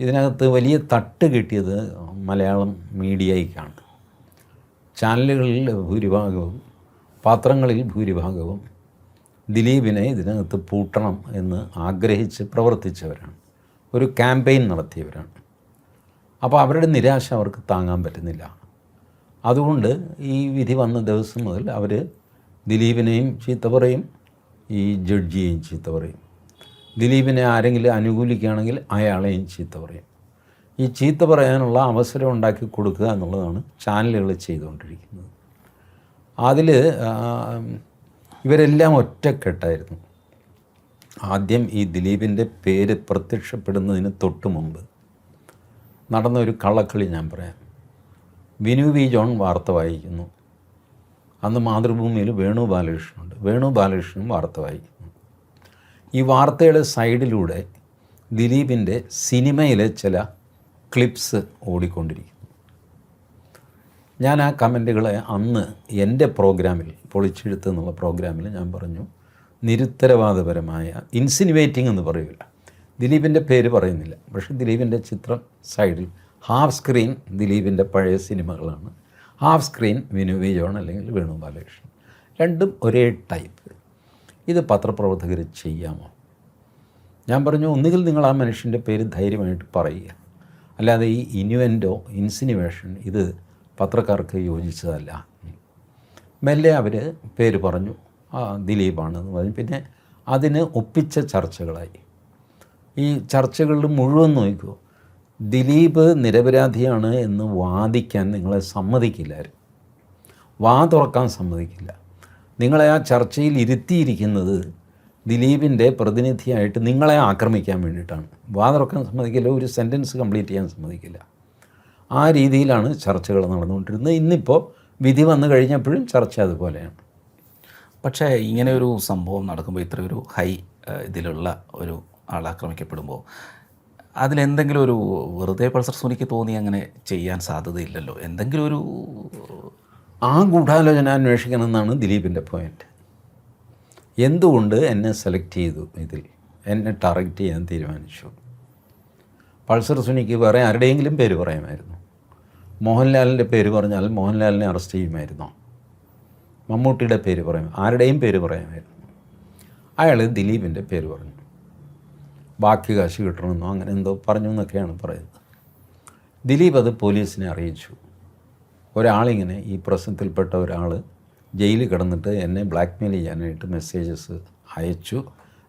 ഇതിനകത്ത് വലിയ തട്ട് കിട്ടിയത് മലയാളം മീഡിയയ്ക്കാണ്. ചാനലുകളിൽ ഭൂരിഭാഗവും, പത്രങ്ങളിൽ ഭൂരിഭാഗവും ദിലീപിനെ ഇതിനകത്ത് പൂട്ടണം എന്ന് ആഗ്രഹിച്ച് പ്രവർത്തിച്ചവരാണ്, ഒരു ക്യാമ്പയിൻ നടത്തിയവരാണ്. അപ്പോൾ അവരുടെ നിരാശ അവർക്ക് താങ്ങാൻ പറ്റുന്നില്ല. അതുകൊണ്ട് ഈ വിധി വന്ന ദിവസം മുതൽ അവർ ദിലീപിനെയും ചീത്ത പറയും, ഈ ജഡ്ജിയെയും ചീത്ത പറയും. ദിലീപിനെ ആരെങ്കിലും അനുകൂലിക്കുകയാണെങ്കിൽ അയാളെയും ചീത്ത പറയും. ഈ ചീത്ത പറയാനുള്ള അവസരം ഉണ്ടാക്കി കൊടുക്കുക എന്നുള്ളതാണ് ചാനലുകൾ ചെയ്തുകൊണ്ടിരിക്കുന്നത്. അതിൽ ഇവരെല്ലാം ഒറ്റക്കെട്ടായിരുന്നു. ആദ്യം ഈ ദിലീപിൻ്റെ പേര് പ്രത്യക്ഷപ്പെടുന്നതിന് തൊട്ട് മുമ്പ് നടന്ന ഒരു കള്ളക്കളി ഞാൻ പറയാം. വിനു വി ജോൺ വാർത്ത വായിക്കുന്നു. അന്ന് മാതൃഭൂമിയിൽ വേണു ബാലകൃഷ്ണനുണ്ട്. വേണു ബാലകൃഷ്ണനും വാർത്ത വായിക്കുന്നു. ഈ വാർത്തയുടെ സൈഡിലൂടെ ദിലീപിൻ്റെ സിനിമയിലെ ചില ക്ലിപ്സ് ഓടിക്കൊണ്ടിരിക്കുന്നു. ഞാൻ ആ കമൻറ്റുകളെ അന്ന് എൻ്റെ പ്രോഗ്രാമിൽ, പൊളിച്ചെഴുത്ത് എന്നുള്ള പ്രോഗ്രാമിൽ ഞാൻ പറഞ്ഞു, നിരുത്തരവാദപരമായ, ഇൻസിനുവേറ്റിംഗ് എന്ന് പറയില്ല, ദിലീപിൻ്റെ പേര് പറയുന്നില്ല, പക്ഷേ ദിലീപിൻ്റെ ചിത്രം സൈഡിൽ ഹാഫ് സ്ക്രീൻ ദിലീപിൻ്റെ പഴയ സിനിമകളാണ്, ഹാഫ് സ്ക്രീൻ വിനു വി ജോൺ അല്ലെങ്കിൽ വേണു ബാലകൃഷ്ണൻ, രണ്ടും ഒരേ ടൈപ്പ്. ഇത് പത്രപ്രവർത്തകർ ചെയ്യാമോ? ഞാൻ പറഞ്ഞു, ഒന്നുകിൽ നിങ്ങൾ ആ മനുഷ്യൻ്റെ പേര് ധൈര്യമായിട്ട് പറയുക, അല്ലാതെ ഈ ഇനുവെൻ്റോ ഇൻസിനുവേഷൻ ഇത് പത്രക്കാർക്ക് യോജിച്ചതല്ല. മെല്ലെ അവർ പേര് പറഞ്ഞു, ദിലീപാണെന്ന് പറഞ്ഞു. പിന്നെ അതിന് ഒപ്പിച്ച ചർച്ചകളായി. ഈ ചർച്ചകളിൽ മുഴുവൻ നോക്കിക്കോ, ദിലീപ് നിരപരാധിയാണ് എന്ന് വാദിക്കാൻ നിങ്ങളെ സമ്മതിക്കില്ലായിരുന്നു, വാ തുറക്കാൻ സമ്മതിക്കില്ല. നിങ്ങളെ ആ ചർച്ചയിൽ ഇരുത്തിയിരിക്കുന്നത് ദിലീപിൻ്റെ പ്രതിനിധിയായിട്ട് നിങ്ങളെ ആക്രമിക്കാൻ വേണ്ടിയിട്ടാണ്. വാ തുറക്കാൻ സമ്മതിക്കില്ല, ഒരു സെൻറ്റൻസ് കംപ്ലീറ്റ് ചെയ്യാൻ സമ്മതിക്കില്ല. ആ രീതിയിലാണ് ചർച്ചകൾ നടന്നുകൊണ്ടിരുന്നത്. ഇന്നിപ്പോൾ വിധി വന്നു കഴിഞ്ഞപ്പോഴും ചർച്ച അതുപോലെയാണ്. പക്ഷേ ഇങ്ങനെ ഒരു സംഭവം നടക്കുമ്പോൾ, ഇത്ര ഒരു ഹൈ ഇതിലുള്ള ഒരു ആൾ ആക്രമിക്കപ്പെടുമ്പോൾ അതിലെന്തെങ്കിലും ഒരു വെറുതെ പൾസർ സുനിക്ക് തോന്നി അങ്ങനെ ചെയ്യാൻ സാധ്യതയില്ലല്ലോ? എന്തെങ്കിലും ഒരു ആ ഗൂഢാലോചന അന്വേഷിക്കണം എന്നാണ് ദിലീപിൻ്റെ പോയിൻ്റ്. എന്തുകൊണ്ട് എന്നെ സെലക്ട് ചെയ്തു, ഇതിൽ എന്നെ ടാർഗറ്റ് ചെയ്യാൻ തീരുമാനിച്ചു? പൾസർ സുനിക്ക് വേറെ ആരുടെയെങ്കിലും പേര് പറയാമായിരുന്നു. മോഹൻലാലിൻ്റെ പേര് പറഞ്ഞാൽ മോഹൻലാലിനെ അറസ്റ്റ് ചെയ്യുമായിരുന്നോ? മമ്മൂട്ടിയുടെ പേര് പറയും, ആരുടെയും പേര് പറയാമായിരുന്നു. അയാൾ ദിലീപിൻ്റെ പേര് പറഞ്ഞു. ബാക്കി കാശ് കിട്ടണമെന്നോ അങ്ങനെ എന്തോ പറഞ്ഞു എന്നൊക്കെയാണ് പറയുന്നത്. ദിലീപ് അത് പോലീസിനെ അറിയിച്ചു. ഒരാളിങ്ങനെ, ഈ പ്രശ്നത്തിൽപ്പെട്ട ഒരാൾ ജയിലിൽ കിടന്നിട്ട് എന്നെ ബ്ലാക്ക്മെയിൽ ചെയ്യാനായിട്ട് മെസ്സേജസ് അയച്ചു,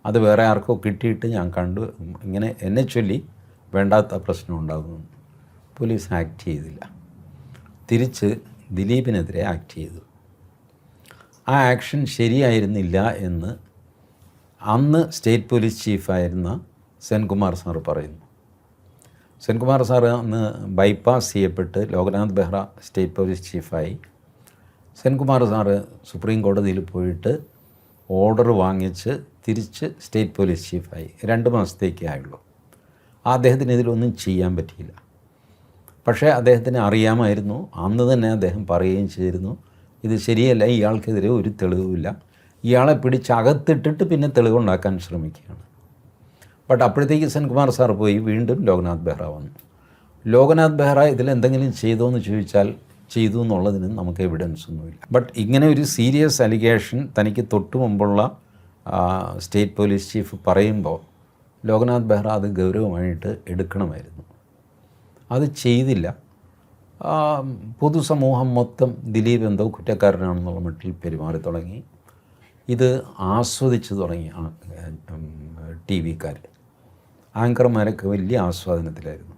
അത് വേറെ ആർക്കോ കിട്ടിയിട്ട് ഞാൻ കണ്ടു, ഇങ്ങനെ എന്നെ ചൊല്ലി വേണ്ടാത്ത പ്രശ്നം ഉണ്ടാകുന്നു. പോലീസ് ആക്ട് ചെയ്തില്ല, തിരിച്ച് ദിലീപിനെതിരെ ആക്ട് ചെയ്തു. ആ ആക്ഷൻ ശരിയായിരുന്നില്ല എന്ന് അന്ന് സ്റ്റേറ്റ് പോലീസ് ചീഫായിരുന്ന സെൻകുമാർ സാറ് പറയുന്നു. സെൻകുമാർ സാറ് അന്ന് ബൈപ്പാസ് ചെയ്യപ്പെട്ട് ലോക്നാഥ് ബെഹ്റ സ്റ്റേറ്റ് പോലീസ് ചീഫായി. സെൻകുമാർ സാറ് സുപ്രീം കോടതിയിൽ പോയിട്ട് ഓർഡർ വാങ്ങിച്ച് തിരിച്ച് സ്റ്റേറ്റ് പോലീസ് ചീഫായി. 2 മാസത്തേക്കേ ആയുള്ളൂ. അദ്ദേഹത്തിന് ഇതിലൊന്നും ചെയ്യാൻ പറ്റിയില്ല. പക്ഷേ അദ്ദേഹത്തിന് അറിയാമായിരുന്നു, അന്ന് തന്നെ അദ്ദേഹം പറയുകയും ചെയ്തിരുന്നു, ഇത് ശരിയല്ല, ഇയാൾക്കെതിരെ ഒരു തെളിവുമില്ല, ഇയാളെ പിടിച്ചകത്തിട്ടിട്ട് പിന്നെ തെളിവുണ്ടാക്കാൻ ശ്രമിക്കുകയാണ്. ബട്ട് അപ്പോഴത്തേക്ക് സെൻകുമാർ സാർ പോയി, വീണ്ടും ലോക്നാഥ് ബെഹ്റ വന്നു. ലോക്നാഥ് ബെഹ്റ ഇതിലെന്തെങ്കിലും ചെയ്തോ എന്ന് ചോദിച്ചാൽ ചെയ്തു എന്നുള്ളതിന് നമുക്ക് എവിഡൻസ് ഒന്നുമില്ല. ബട്ട് ഇങ്ങനെ ഒരു സീരിയസ് അലിഗേഷൻ തനിക്ക് തൊട്ട് മുമ്പുള്ള സ്റ്റേറ്റ് പോലീസ് ചീഫ് പറയുമ്പോൾ ലോക്നാഥ് ബെഹ്റ അത് ഗൗരവമായിട്ട് എടുക്കണമായിരുന്നു. അത് ചെയ്തില്ല. പൊതുസമൂഹം മൊത്തം ദിലീപ് എന്തോ കുറ്റക്കാരനാണെന്നുള്ള മട്ടിൽ പെരുമാറി തുടങ്ങി. ഇത് ആസ്വദിച്ച് തുടങ്ങി ടി വിക്കാർ, ആങ്കർമാരൊക്കെ വലിയ ആസ്വാദനത്തിലായിരുന്നു.